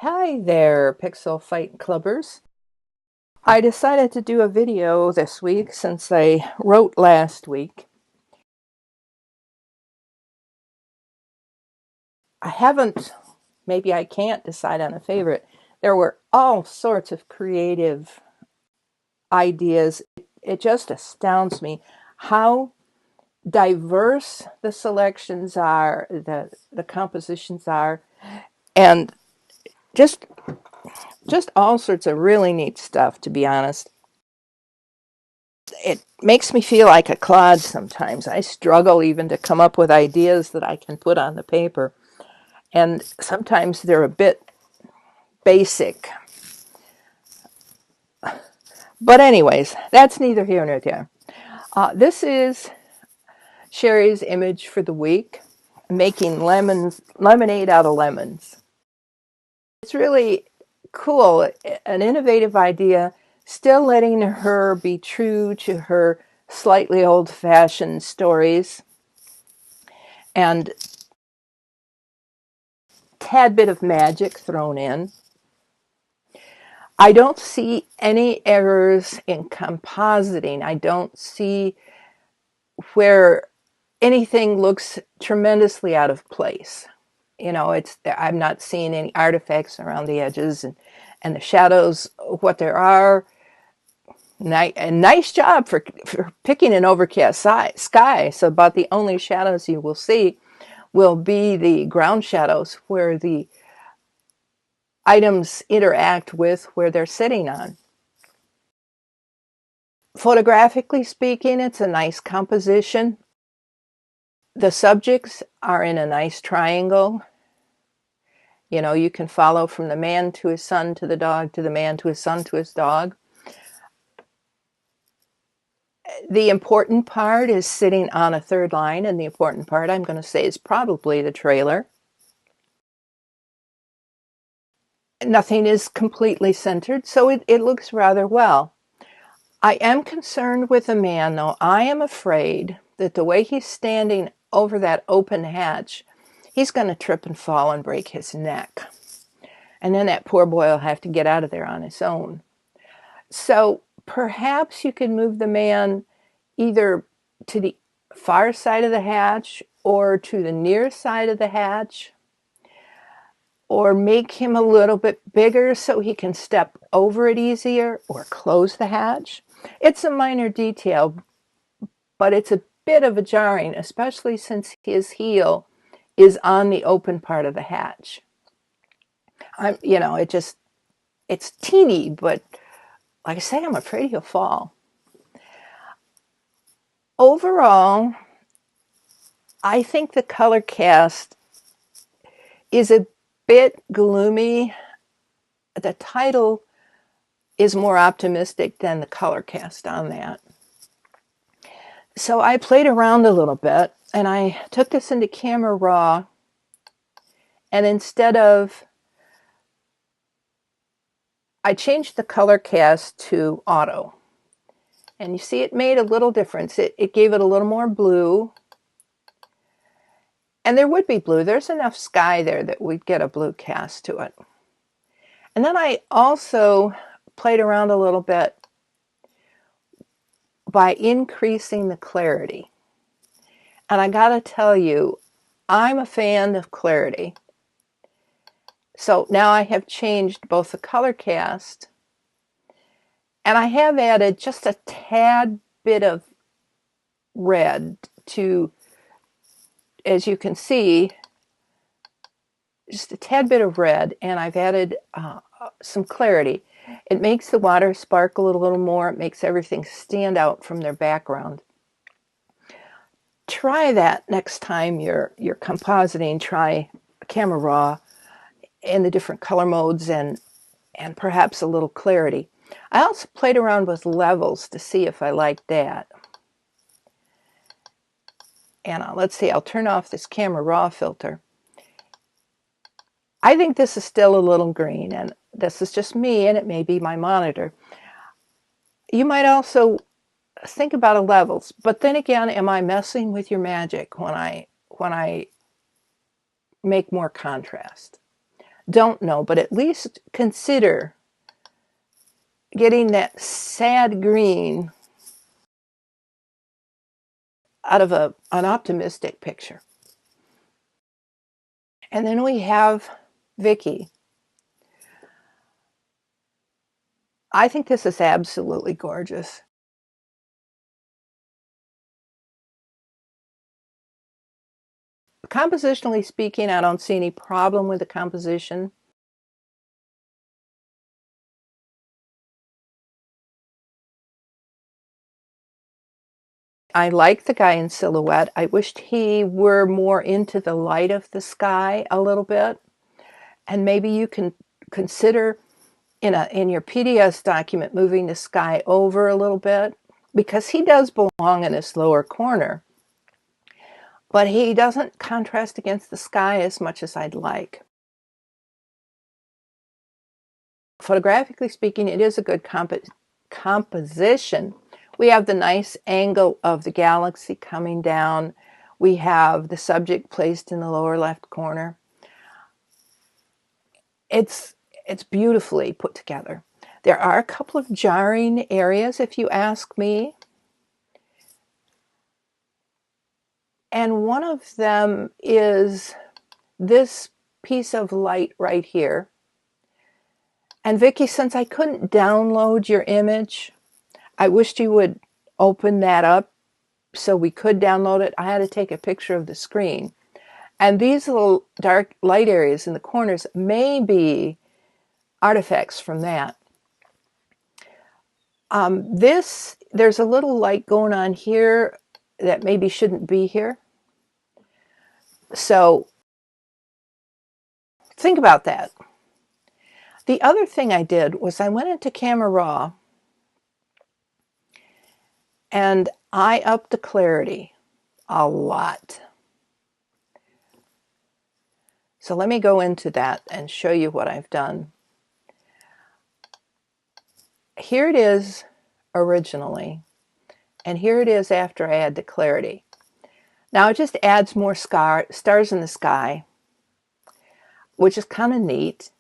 Hi there, Pixel Fight Clubbers. I decided to do a video this week since I wrote last week. Maybe I can't decide on a favorite. There were all sorts of creative ideas. It just astounds me how diverse the selections are, the compositions are, and just just all sorts of really neat stuff, to be honest. It makes me feel like a clod sometimes. I struggle even to come up with ideas that I can put on the paper. And sometimes they're a bit basic. But anyways, that's neither here nor there. This is Sherry's image for the week, making lemonade out of lemons. It's really cool, an innovative idea, still letting her be true to her slightly old-fashioned stories, and tad bit of magic thrown in. I don't see any errors in compositing. I don't see where anything looks tremendously out of place. I'm not seeing any artifacts around the edges, and the shadows, what there are. A nice job for picking an overcast sky. So about the only shadows you will see will be the ground shadows where the items interact with where they're sitting on. Photographically speaking, it's a nice composition. The subjects are in a nice triangle. You can follow from the man to his son to the dog to the man to his son to his dog. The important part is sitting on a third line, and the important part, I'm going to say, is probably the trailer. Nothing is completely centered, so it looks rather well. I am concerned with the man, though. I am afraid that the way he's standing over that open hatch, he's going to trip and fall and break his neck. And then that poor boy will have to get out of there on his own. So perhaps you can move the man either to the far side of the hatch or to the near side of the hatch, or make him a little bit bigger so he can step over it easier, or close the hatch. It's a minor detail, but it's a bit of a jarring, especially since his heel is on the open part of the hatch. It's teeny, but like I say, I'm afraid he'll fall. Overall, I think the color cast is a bit gloomy. The title is more optimistic than the color cast on that. So I played around a little bit, and I took this into Camera Raw, and I changed the color cast to auto. And you see it made a little difference. It gave it a little more blue. And there would be blue. There's enough sky there that we'd get a blue cast to it. And then I also played around a little bit by increasing the clarity. And I gotta tell you, I'm a fan of clarity. So now I have changed both the color cast, and I have added just a tad bit of red to, as you can see, just a tad bit of red, and I've added some clarity. It makes the water sparkle a little more. It makes everything stand out from their background. Try that next time you're compositing. Try Camera Raw in the different color modes and perhaps a little clarity. I also played around with levels to see if I liked that. And let's see, I'll turn off this Camera Raw filter. I think this is still a little green, and this is just me, and it may be my monitor. You might also think about levels, but then again, am I messing with your magic when I make more contrast? don't know, but at least consider getting that sad green out of an optimistic picture. And then we have Vicky. I think this is absolutely gorgeous. Compositionally speaking, I don't see any problem with the composition. I like the guy in silhouette. I wished he were more into the light of the sky a little bit. And maybe you can consider in your PDS document moving the sky over a little bit, because he does belong in this lower corner, but he doesn't contrast against the sky as much as I'd like. Photographically speaking, it is a good composition. We have the nice angle of the galaxy coming down. We have the subject placed in the lower left corner. It's beautifully put together. There are a couple of jarring areas, if you ask me. And one of them is this piece of light right here. And Vicki, since I couldn't download your image, I wished you would open that up so we could download it. I had to take a picture of the screen. And these little dark light areas in the corners may be artifacts from that. There's a little light going on here that maybe shouldn't be here. So think about that. The other thing I did was I went into Camera Raw and I upped the clarity a lot. So let me go into that and show you what I've done. Here it is originally, and here it is after I add the clarity. Now it just adds more stars in the sky, which is kind of neat.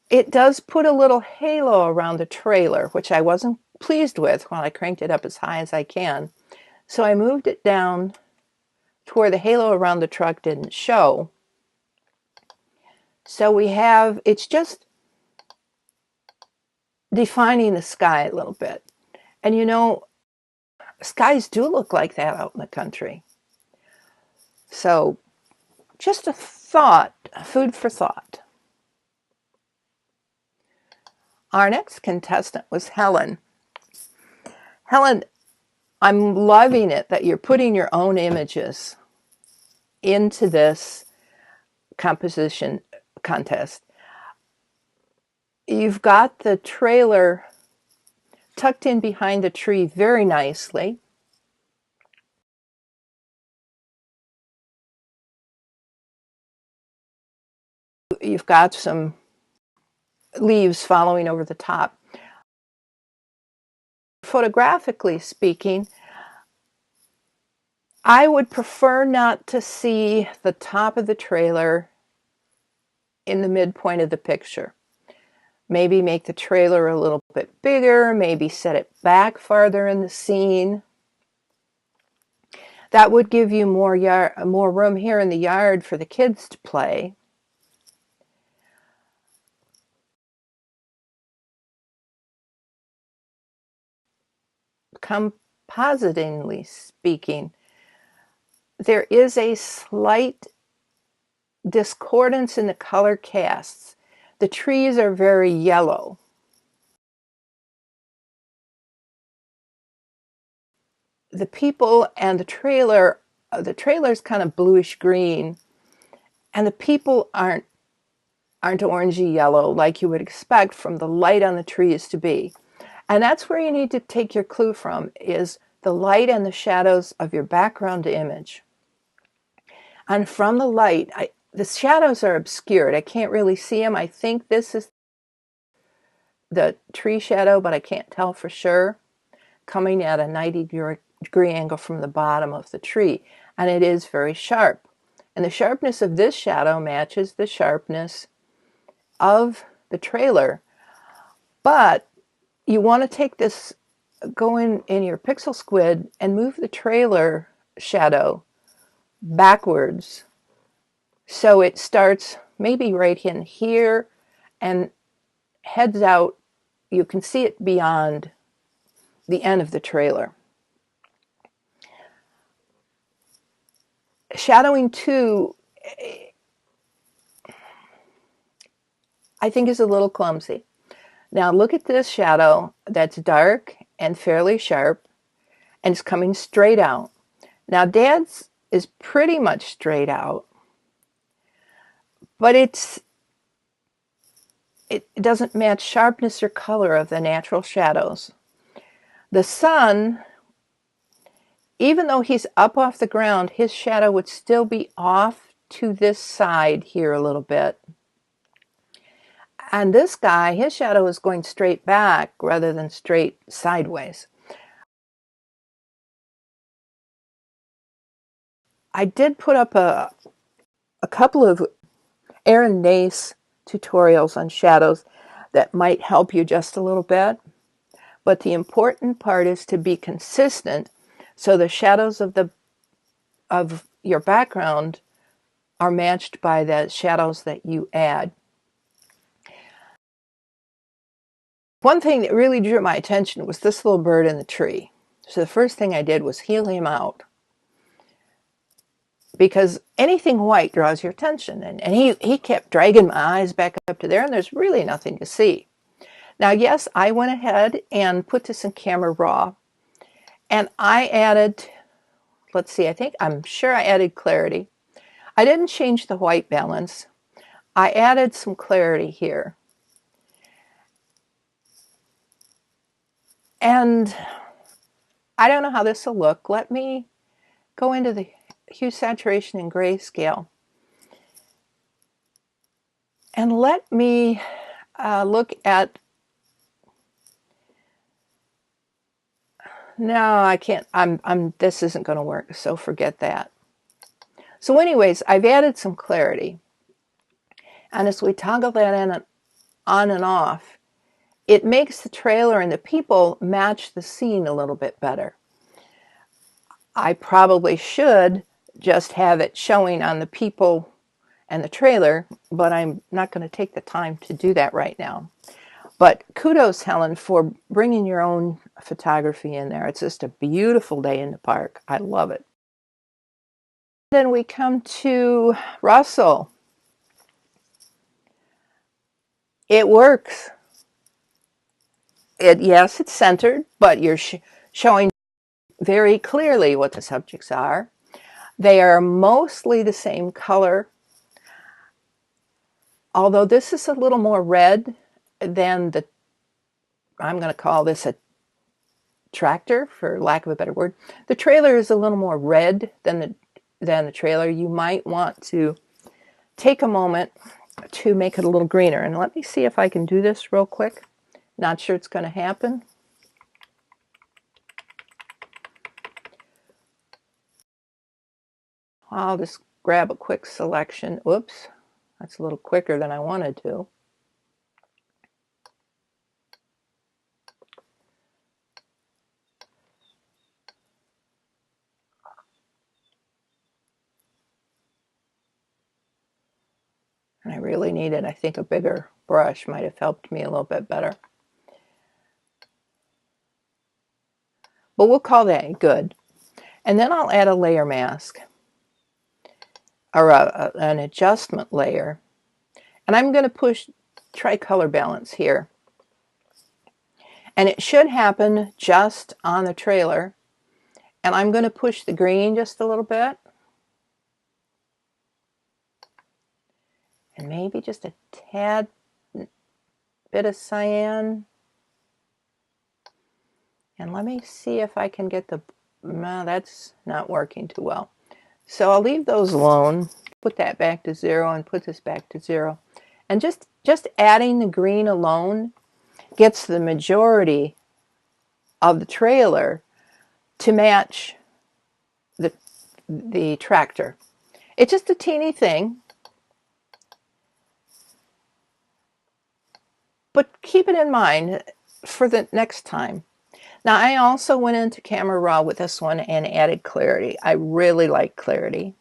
It does put a little halo around the trailer, which I wasn't pleased with when I cranked it up as high as I can. So I moved it down to where the halo around the truck didn't show. So we have, it's just defining the sky a little bit. And you know, skies do look like that out in the country. So just a thought, food for thought. Our next contestant was Helen. Helen, I'm loving it that you're putting your own images into this composition contest. You've got the trailer tucked in behind the tree very nicely. You've got some leaves following over the top. Photographically speaking, I would prefer not to see the top of the trailer in the midpoint of the picture. Maybe make the trailer a little bit bigger, maybe set it back farther in the scene. That would give you more room here in the yard for the kids to play. Compositingly speaking, there is a slight discordance in the color casts. The trees are very yellow. The people and the trailer's kind of bluish green, and the people aren't orangey yellow like you would expect from the light on the trees to be. And that's where you need to take your clue from, is the light and the shadows of your background image. And from the light, the shadows are obscured. I can't really see them. I think this is the tree shadow, but I can't tell for sure, coming at a 90-degree angle from the bottom of the tree. And it is very sharp. And the sharpness of this shadow matches the sharpness of the trailer. But you want to take this, go in your pixel squid and move the trailer shadow backwards. So it starts maybe right in here and heads out. You can see it beyond the end of the trailer. Shadowing 2, I think, is a little clumsy. Now look at this shadow that's dark and fairly sharp, and it's coming straight out. Now Dad's is pretty much straight out, but it doesn't match sharpness or color of the natural shadows. The sun, even though he's up off the ground, his shadow would still be off to this side here a little bit. And this guy, his shadow is going straight back rather than straight sideways. I did put up a couple of Aaron Nace tutorials on shadows that might help you just a little bit. But the important part is to be consistent so the shadows of your background are matched by the shadows that you add. One thing that really drew my attention was this little bird in the tree. So the first thing I did was heal him out, because anything white draws your attention. And he kept dragging my eyes back up to there, and there's really nothing to see. Now, yes, I went ahead and put this in camera raw, and I added, let's see, I'm sure I added clarity. I didn't change the white balance. I added some clarity here. And I don't know how this will look. Let me go into the hue, saturation, and grayscale. And let me look at, no, I can't, this isn't going to work, so forget that. So anyways, I've added some clarity. And as we toggle that in on and off, it makes the trailer and the people match the scene a little bit better. I probably should just have it showing on the people and the trailer, but I'm not going to take the time to do that right now. But kudos, Helen, for bringing your own photography in there. It's just a beautiful day in the park. I love it. Then we come to Russell. It works. Yes, it's centered, but you're showing very clearly what the subjects are. They are mostly the same color, although this is a little more red than the, I'm going to call this a tractor, for lack of a better word. The trailer is a little more red than the trailer. You might want to take a moment to make it a little greener. And let me see if I can do this real quick. Not sure it's going to happen. I'll just grab a quick selection. Oops, that's a little quicker than I wanted to. And I really needed, I think, a bigger brush might have helped me a little bit better. But we'll call that good. And then I'll add a layer mask, or an adjustment layer. And I'm going to try color balance here. And it should happen just on the trailer. And I'm going to push the green just a little bit. And maybe just a tad bit of cyan. And let me see if I can get the, no, that's not working too well. So I'll leave those alone, put that back to 0 and put this back to 0. And just adding the green alone gets the majority of the trailer to match the tractor. It's just a teeny thing, but keep it in mind for the next time. Now, I also went into Camera Raw with this one and added clarity. I really like clarity.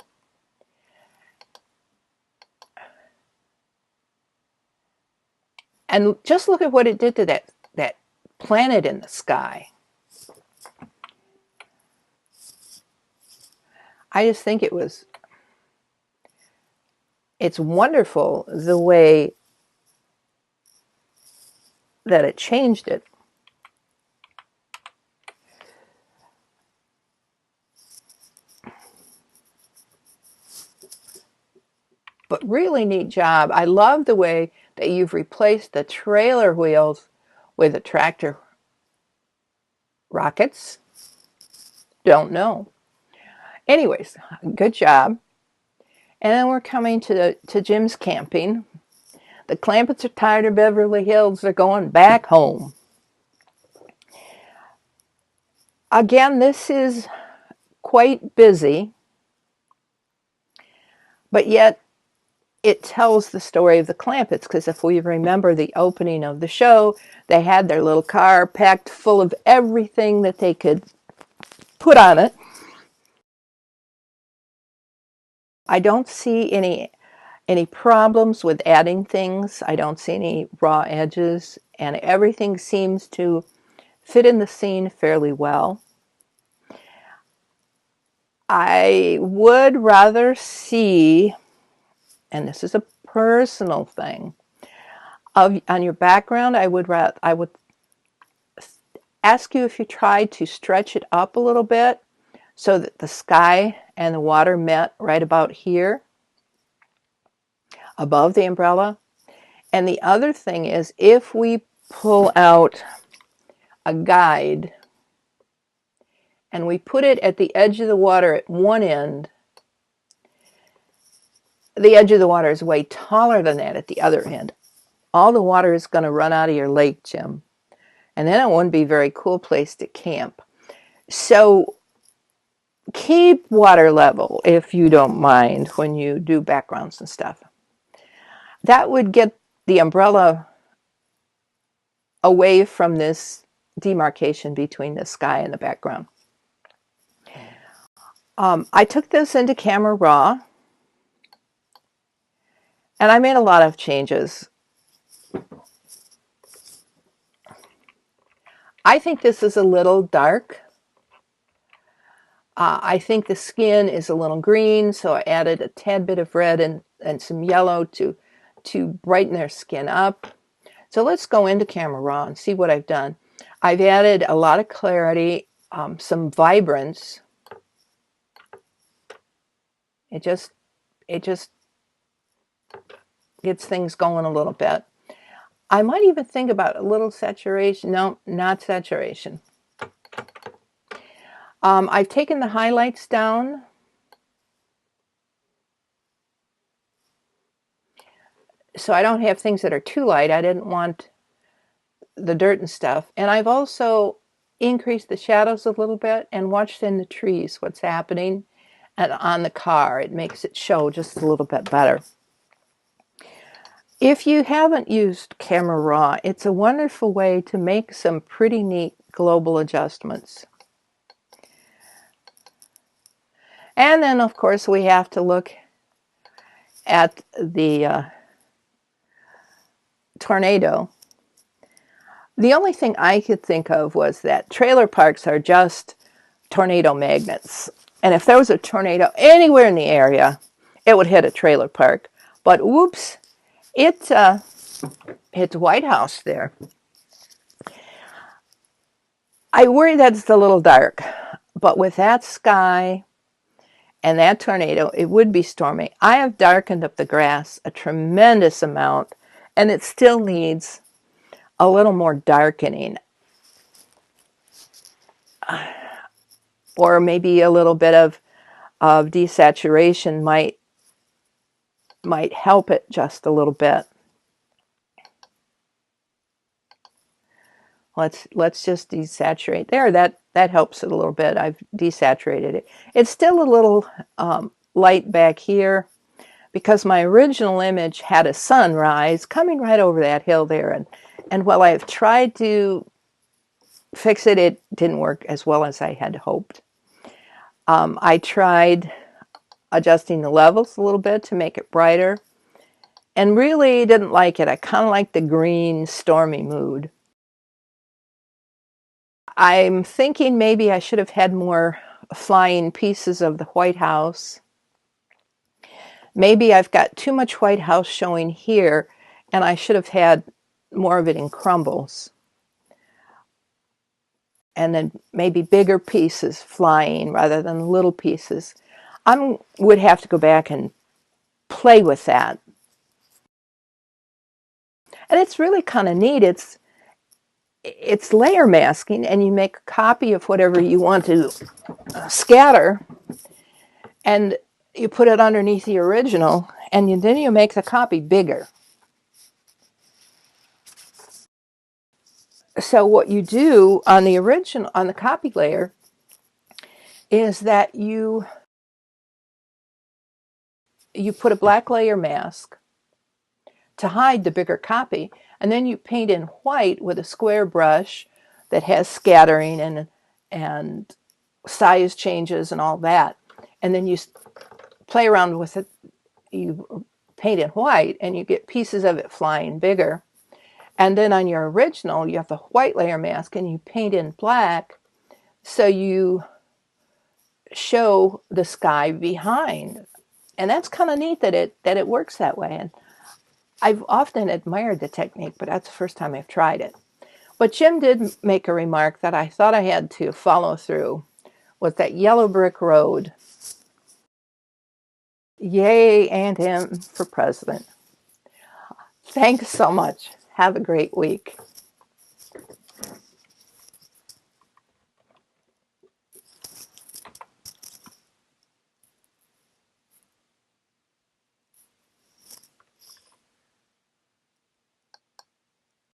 And just look at what it did to that planet in the sky. I just think it's wonderful the way that it changed it. But really neat job. I love the way that you've replaced the trailer wheels with the tractor rockets. Don't know. Anyways, good job. And then we're coming to Jim's camping. The Clampetts are tired of Beverly Hills. They're going back home. Again, this is quite busy, but yet it tells the story of the Clampetts, because if we remember the opening of the show, they had their little car packed full of everything that they could put on it. I don't see any problems with adding things. I don't see any raw edges, and everything seems to fit in the scene fairly well. I would rather see, and this is a personal thing, on your background, I would ask you if you tried to stretch it up a little bit so that the sky and the water met right about here above the umbrella. And the other thing is, if we pull out a guide and we put it at the edge of the water at one end, the edge of the water is way taller than that at the other end. All the water is going to run out of your lake, Jim. And then it wouldn't be a very cool place to camp. So keep water level, if you don't mind, when you do backgrounds and stuff. That would get the umbrella away from this demarcation between the sky and the background. I took this into Camera Raw, and I made a lot of changes. I think this is a little dark. I think the skin is a little green, so I added a tad bit of red and some yellow to brighten their skin up. So let's go into Camera Raw and see what I've done. I've added a lot of clarity, some vibrance. It just gets things going a little bit. I might even think about a little saturation. No, not saturation. I've taken the highlights down. So I don't have things that are too light. I didn't want the dirt and stuff. And I've also increased the shadows a little bit and watched in the trees what's happening. And on the car, it makes it show just a little bit better. If you haven't used Camera Raw, it's a wonderful way to make some pretty neat global adjustments. And then, of course, we have to look at the tornado. The only thing I could think of was that trailer parks are just tornado magnets. And if there was a tornado anywhere in the area, it would hit a trailer park. But whoops, it hit the White House there. I worry that it's a little dark. But with that sky and that tornado, it would be stormy. I have darkened up the grass a tremendous amount, and it still needs a little more darkening. Or maybe a little bit of desaturation might help it just a little bit. Let's just desaturate there. That helps it a little bit. I've desaturated it. It's still a little light back here because my original image had a sunrise coming right over that hill there. And while I've tried to fix it, it didn't work as well as I had hoped. I tried adjusting the levels a little bit to make it brighter and really didn't like it. I kind of like the green stormy mood. I'm thinking maybe I should have had more flying pieces of the White House. Maybe I've got too much White House showing here, and I should have had more of it in crumbles. And then maybe bigger pieces flying rather than little pieces. I would have to go back and play with that. And it's really kind of neat. It's layer masking, and you make a copy of whatever you want to scatter, and you put it underneath the original, and then you make the copy bigger. So what you do on the original, on the copy layer, is that you put a black layer mask to hide the bigger copy, and then you paint in white with a square brush that has scattering and size changes and all that. And then you play around with it. You paint in white, and you get pieces of it flying bigger. And then on your original, you have the white layer mask, and you paint in black, so you show the sky behind. And that's kind of neat that it works that way. And I've often admired the technique, but that's the first time I've tried it. But Jim did make a remark that I thought I had to follow through with that yellow brick road. Yay, and him for president. Thanks so much. Have a great week.